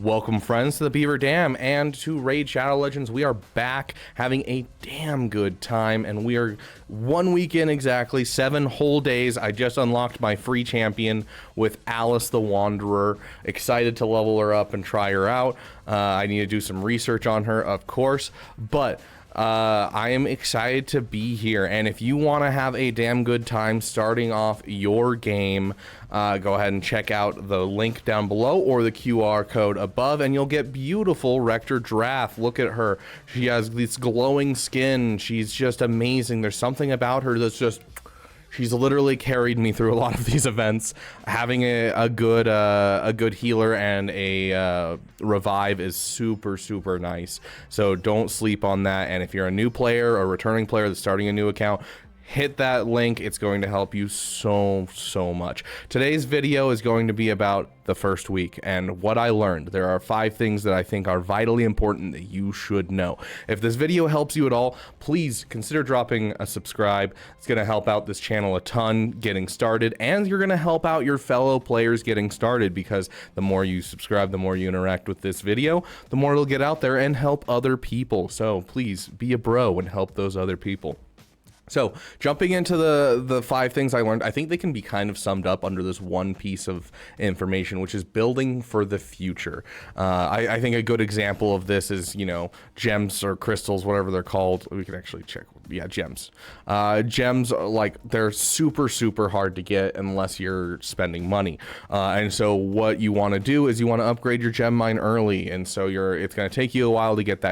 Welcome, friends, to the Beaver Dam and to Raid Shadow Legends. We are back having a damn good time, and we are 1 week in exactly, 7 whole days. I just unlocked my free champion with Alice the Wanderer. Excited to level her up and try her out. I need to do some research on her, of course, but I am excited to be here, and if you want to have a damn good time starting off your game, go ahead and check out the link down below or the QR code above, and you'll get beautiful Rector Drath. Look at her. She has this glowing skin. She's just amazing. There's something about her that's just... She's literally carried me through a lot of these events. Having a good healer and a revive is super nice. So don't sleep on that. And if you're a new player or returning player that's starting a new account, hit that link. It's going to help you so much. Today's video is going to be about the first week and what I learned. There are 5 things that I think are vitally important that you should know. If this video helps you at all, please consider dropping a subscribe. It's going to help out this channel a ton getting started, and you're going to help out your fellow players getting started, because the more you subscribe, the more you interact with this video, the more it'll get out there and help other people. So please be a bro and help those other people. So jumping into the 5 things I learned, I think they can be kind of summed up under this one piece of information, which is building for the future. I think a good example of this is, you know, gems or crystals, whatever they're called. We can actually check. Yeah, gems. Gems, like, they're super hard to get unless you're spending money. And so what you want to do is you want to upgrade your gem mine early, and so it's going to take you a while to get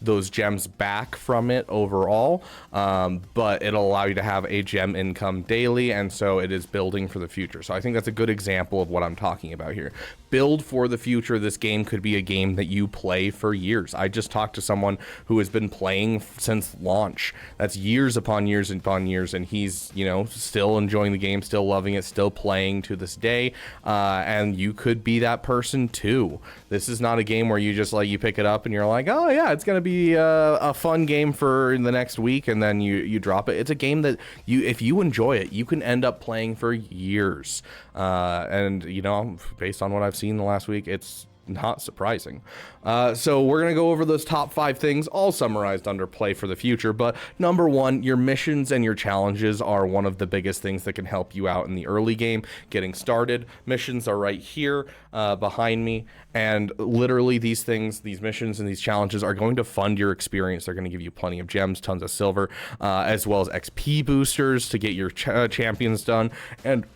those gems back from it overall. But it'll allow you to have a gem income daily, and so it is building for the future. So I think that's a good example of what I'm talking about here. Build for the future. This game could be a game that you play for years. I just talked to someone who has been playing since launch. That's years upon years upon years, and he's, you know, still enjoying the game, still loving it, still playing to this day. And you could be that person too. This is not a game where you just, like, you pick it up and you're like, oh yeah, it's gonna be a fun game for the next week, and then you drop it. It's a game that if you enjoy it, you can end up playing for years. And, you know, based on what I've seen the last week, it's not surprising. So we're gonna go over those top 5 things, all summarized under play for the future. But number 1, your missions and your challenges are one of the biggest things that can help you out in the early game getting started. Missions are right here behind me, and literally these missions and these challenges are going to fund your experience. They're going to give you plenty of gems, tons of silver, as well as XP boosters to get your champions done, and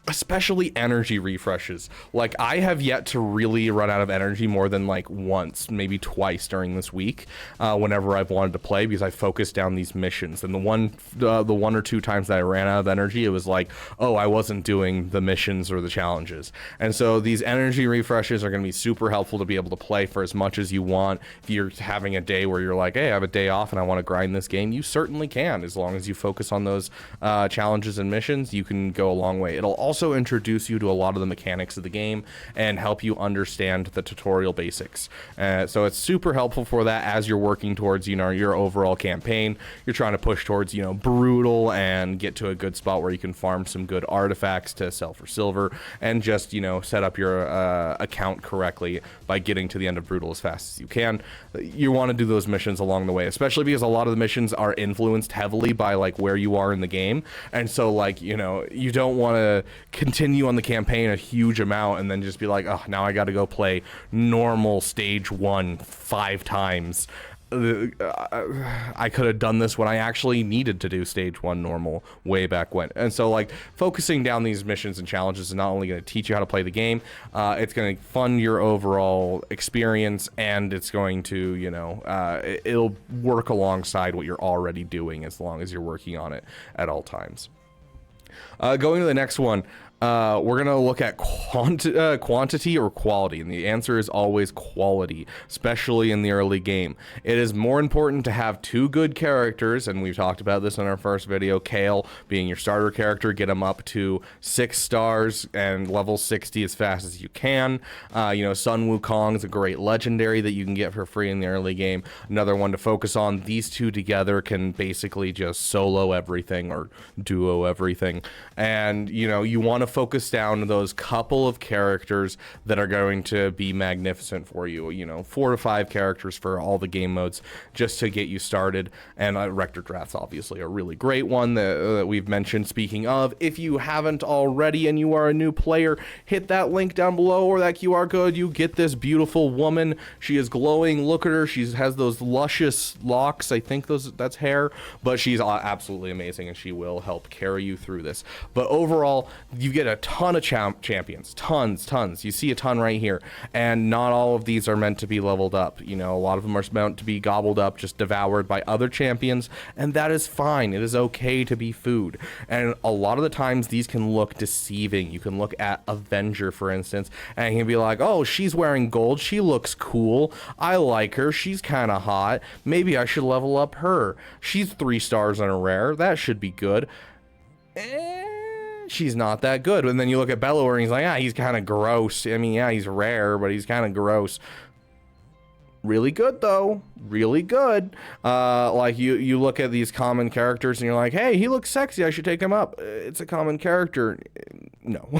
especially energy refreshes. Like, I have yet to really run out of energy more than like once, maybe twice during this week, whenever I've wanted to play, because I focused down these missions. And the one or two times that I ran out of energy, it was like, oh, I wasn't doing the missions or the challenges. And so these energy refreshes are going to be super helpful to be able to play for as much as you want. If you're having a day where you're like, hey, I have a day off and I want to grind this game, you certainly can. As long as you focus on those challenges and missions, you can go a long way. It'll also introduce you to a lot of the mechanics of the game and help you understand the tutorial basics. So it's super helpful for that as you're working towards, you know, your overall campaign. You're trying to push towards, you know, brutal and get to a good spot where you can farm some good artifacts to sell for silver, and just, you know, set up your account correctly by getting to the end of brutal as fast as you can. You want to do those missions along the way, especially because a lot of the missions are influenced heavily by like where you are in the game. And so, like, you know, you don't want to continue on the campaign a huge amount and then just be like, oh, now I got to go play normal stage 1 5 times. I could have done this when I actually needed to do stage 1 normal way back when. And so, like, focusing down these missions and challenges is not only going to teach you how to play the game, it's going to fund your overall experience, and it's going to, you know, it'll work alongside what you're already doing as long as you're working on it at all times. Going to the next one, we're going to look at quantity or quality, and the answer is always quality, especially in the early game. It is more important to have 2 good characters, and we've talked about this in our first video. Kale being your starter character, get him up to 6 stars and level 60 as fast as you can. You know, Sun Wukong is a great legendary that you can get for free in the early game. Another one to focus on. These 2 together can basically just solo everything or duo everything, and, you know, you want to to focus down those couple of characters that are going to be magnificent for you. 4 to 5 characters for all the game modes just to get you started. And Rector Draft's obviously a really great one that we've mentioned. Speaking of, if you haven't already and you are a new player, hit that link down below or that QR code. You get this beautiful woman. She is glowing. Look at her. She has those luscious locks. I think that's hair, but she's absolutely amazing, and she will help carry you through this. But overall, you get a ton of champions, tons. You see a ton right here, and not all of these are meant to be leveled up. A lot of them are meant to be gobbled up, just devoured by other champions, and that is fine. It is okay to be food. And a lot of the times these can look deceiving. You can look at Avenger, for instance, and you can be like, oh, she's wearing gold, she looks cool, I like her, she's kind of hot, maybe I should level up her. She's 3 stars on a rare, that should be good. She's not that good. And then you look at Bellower and he's like, he's kind of gross. I mean, yeah, he's rare, but he's kind of gross. Really good though, really good. Like you look at these common characters and you're like, hey, he looks sexy, I should take him up. It's a common character. No.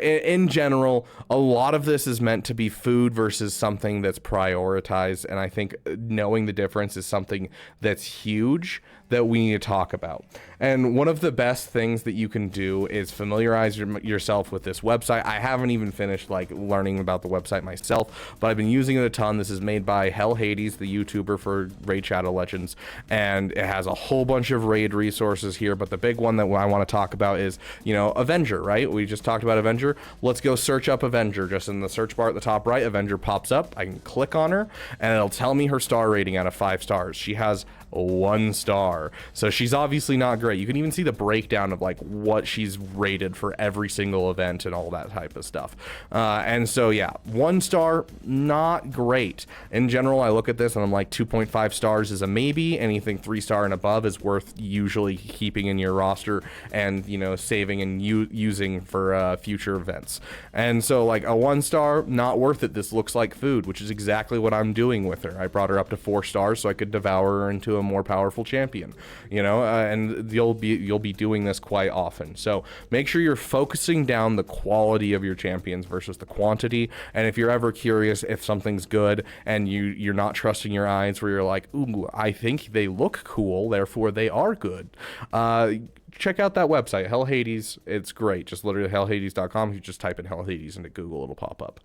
In general, a lot of this is meant to be food versus something that's prioritized, and I think knowing the difference is something that's huge that we need to talk about. And one of the best things that you can do is familiarize yourself with this website. I haven't even finished learning about the website myself, but I've been using it a ton. This is made by Hell Hades, the YouTuber for Raid Shadow Legends, and it has a whole bunch of raid resources here, but the big one that I want to talk about is, Avenger, right? We just talked about Avenger. Let's go search up Avenger. Just in the search bar at the top right, Avenger pops up. I can click on her, and it'll tell me her star rating out of 5 stars. She has 1 star, so she's obviously not great. You can even see the breakdown of what she's rated for every single event and all that type of stuff. And so yeah, 1 star, not great. In general, I look at this and I'm like, 2.5 stars is a maybe. Anything 3 star and above is worth usually keeping in your roster and saving and using for future events. And so a 1 star, not worth it. This looks like food, which is exactly what I'm doing with her. I brought her up to 4 stars so I could devour her into a more powerful champion, and you'll be doing this quite often. So make sure you're focusing down the quality of your champions versus the quantity. And if you're ever curious if something's good and you're not trusting your eyes, where you're like, ooh, I think they look cool, therefore they are good, check out that website, Hell Hades. It's great. Just literally hellhades.com. If you just type in Hell Hades into Google, it'll pop up.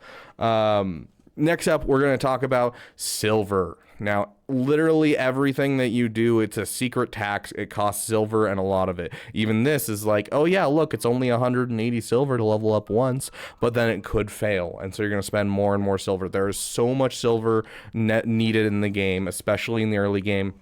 Next up, we're going to talk about silver. Now, literally everything that you do, it's a secret tax. It costs silver, and a lot of it. Even this is like, oh yeah, look, it's only 180 silver to level up once, but then it could fail, and so you're going to spend more and more silver. There is so much silver needed in the game, especially in the early game.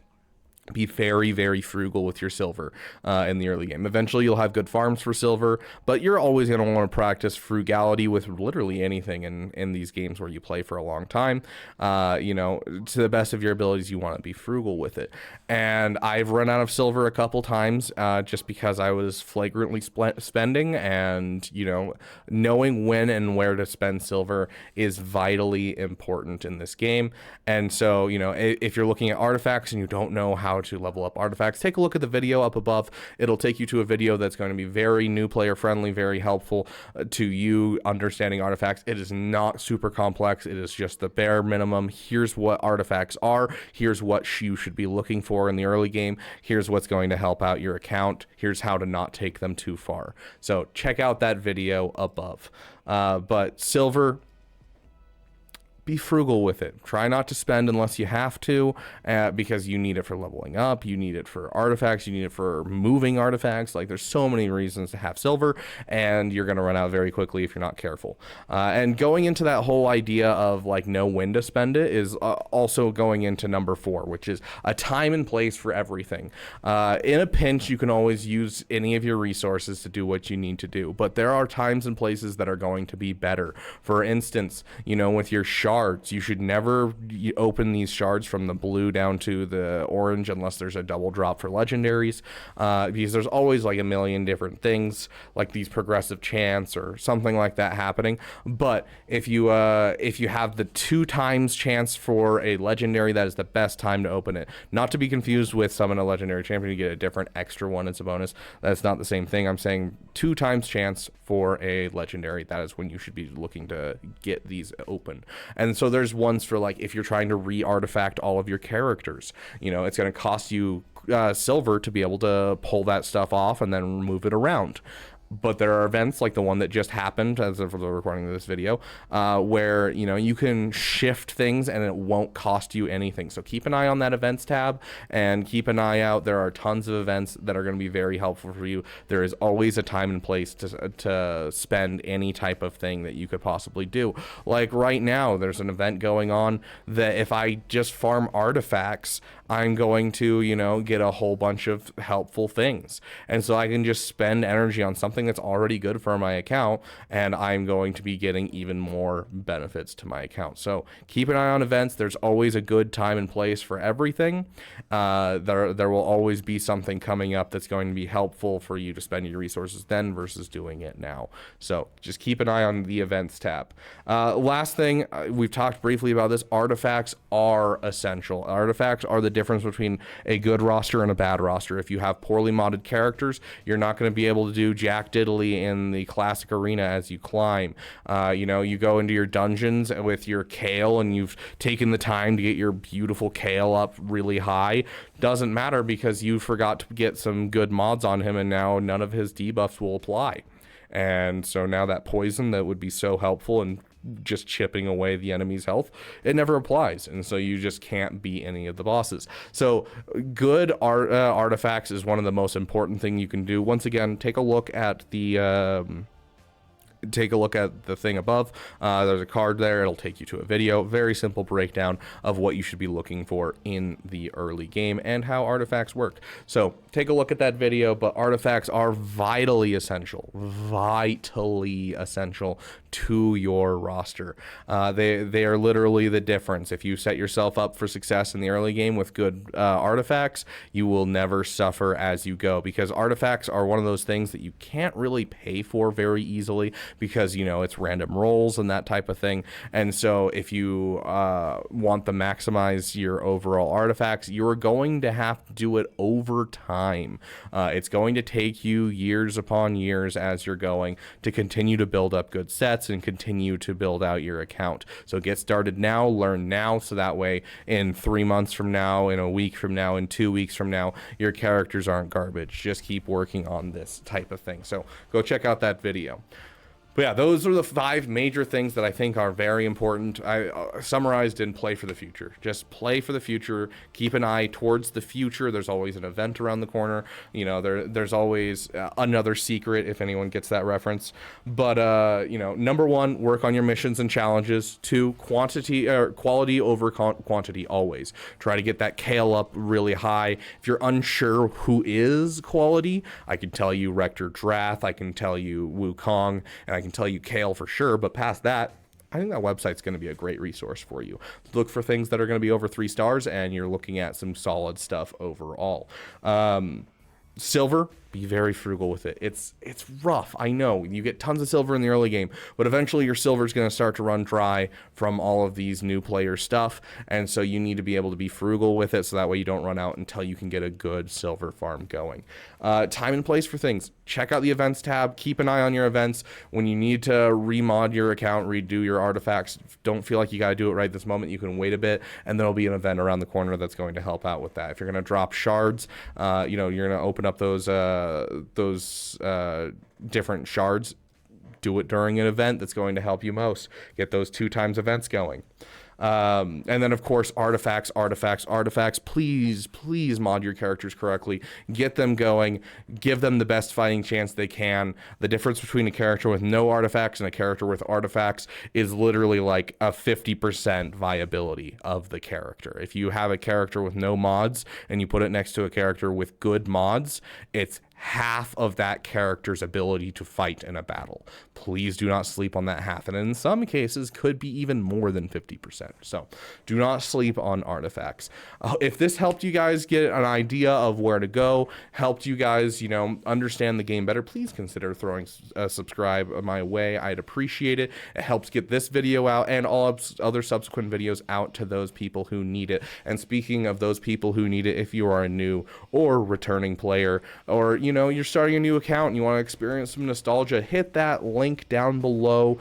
Be very, very frugal with your silver in the early game. Eventually, you'll have good farms for silver, but you're always going to want to practice frugality with literally anything in these games where you play for a long time. To the best of your abilities, you want to be frugal with it. And I've run out of silver a couple times just because I was flagrantly spending, and, knowing when and where to spend silver is vitally important in this game. And so, if you're looking at artifacts and you don't know how to level up artifacts, take a look at the video up above. It'll take you to a video that's going to be very new player friendly, very helpful to you understanding artifacts. It is not super complex. It is just the bare minimum. Here's what artifacts are. Here's what you should be looking for in the early game. Here's what's going to help out your account. Here's how to not take them too far. So check out that video above. But silver, be frugal with it. Try not to spend unless you have to, because you need it for leveling up, you need it for artifacts, you need it for moving artifacts. There's so many reasons to have silver, and you're going to run out very quickly if you're not careful. And going into that whole idea of know when to spend it is also going into number 4, which is a time and place for everything. In a pinch, you can always use any of your resources to do what you need to do, but there are times and places that are going to be better. For instance, with your shark shards. You should never open these shards from the blue down to the orange unless there's a double drop for legendaries, because there's always like a million different things like these progressive chance or something like that happening. But if you have the 2 times chance for a legendary, that is the best time to open it. Not to be confused with summon a legendary champion, you get a different extra one as a bonus. That's not the same thing. I'm saying 2 times chance for a legendary. That is when you should be looking to get these open. And so there's ones for like if you're trying to re-artifact all of your characters, you know, it's going to cost you silver to be able to pull that stuff off and then move it around. But there are events like the one that just happened as of the recording of this video, where, you know, you can shift things and it won't cost you anything. So keep an eye on that events tab and keep an eye out. There are tons of events that are going to be very helpful for you. There is always a time and place to spend any type of thing that you could possibly do. Like right now, there's an event going on that if I just farm artifacts, I'm going to, you know, get a whole bunch of helpful things. And so I can just spend energy on something that's already good for my account, and I'm going to be getting even more benefits to my account. So keep an eye on events. There's always a good time and place for everything. There will always be something coming up that's going to be helpful for you to spend your resources then versus doing it now. So just keep an eye on the events tab. Last thing, we've talked briefly about this. Artifacts are essential. Artifacts are the difference between a good roster and a bad roster. If you have poorly modded characters, you're not going to be able to do jack diddly in the classic arena as you climb. You know, you go into your dungeons with your Kale and you've taken the time to get your beautiful Kale up really high. Doesn't matter because you forgot to get some good mods on him, and now none of his debuffs will apply. And so now that poison that would be so helpful and just chipping away the enemy's health, it never applies, and so you just can't beat any of the bosses. So good artifacts is one of the most important thing you can do. Once again, take a look at the thing above. There's a card there. It'll take you to a video. Very simple breakdown of what you should be looking for in the early game and how artifacts work. So take a look at that video, but artifacts are vitally essential to your roster. They are literally the difference. If you set yourself up for success in the early game with good artifacts, you will never suffer as you go, because artifacts are one of those things that you can't really pay for very easily, because, you know, it's random rolls and that type of thing. And so if you want to maximize your overall artifacts, you're going to have to do it over time. It's going to take you years upon years as you're going to continue to build up good sets and continue to build out your account. So get started now, learn now, so that way in 3 months from now, in a week from now, in 2 weeks from now, your characters aren't garbage. Just keep working on this type of thing. So go check out that video. But yeah, those are the 5 major things that I think are very important. I summarized in play for the future. Just play for the future. Keep an eye towards the future. There's always an event around the corner. You know, there's always another secret, if anyone gets that reference. But you know, number 1, work on your missions and challenges. 2, quality over quantity always. Try to get that Kale up really high. If you're unsure who is quality, I can tell you Rector Drath, I can tell you Wukong, and I can tell you Kale for sure, but past that, I think that website's going to be a great resource for you. Look for things that are going to be over 3 stars, and you're looking at some solid stuff overall. Silver, be very frugal with it. It's rough. I know you get tons of silver in the early game, but eventually your silver is going to start to run dry from all of these new player stuff. And so you need to be able to be frugal with it, so that way you don't run out until you can get a good silver farm going. Time and place for things. Check out the events tab. Keep an eye on your events. When you need to remod your account, redo your artifacts, don't feel like you got to do it right this moment. You can wait a bit, and there'll be an event around the corner that's going to help out with that. If you're going to drop shards, you know, you're going to open up those different shards. Do it during an event that's going to help you most. Get those 2 times events going. And then, of course, artifacts. Please mod your characters correctly. Get them going. Give them the best fighting chance they can. The difference between a character with no artifacts and a character with artifacts is literally like a 50% viability of the character. If you have a character with no mods and you put it next to a character with good mods, it's half of that character's ability to fight in a battle. Please do not sleep on that half, and in some cases could be even more than 50%. So do not sleep on artifacts. If this helped you guys get an idea of where to go, helped you guys, you know, understand the game better, please consider throwing a subscribe my way. I'd appreciate it. It helps get this video out and all other subsequent videos out to those people who need it. And speaking of those people who need it, if you are a new or returning player, or you know, you're starting a new account and you want to experience some nostalgia, hit that link down below,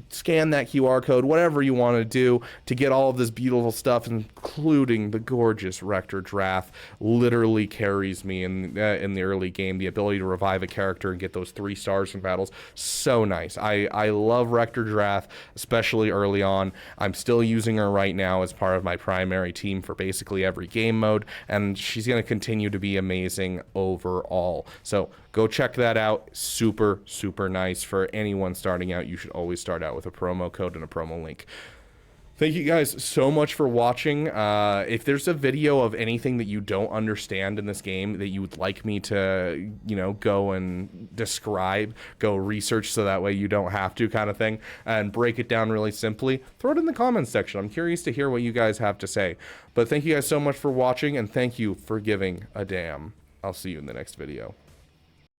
scan that QR code, whatever you want to do to get all of this beautiful stuff, including the gorgeous Rector Drath. Literally carries me in the early game. The ability to revive a character and get those 3 stars in battles, so nice. I love Rector Drath, especially early on. I'm still using her right now as part of my primary team for basically every game mode, and she's going to continue to be amazing overall. So go check that out. Super, super nice. For anyone starting out, you should always start out with a promo code and a promo link. Thank you guys so much for watching. If there's a video of anything that you don't understand in this game that you would like me to, you know, go and describe, go research so that way you don't have to, kind of thing, and break it down really simply, throw it in the comments section. I'm curious to hear what you guys have to say. But thank you guys so much for watching, and thank you for giving a damn. I'll see you in the next video.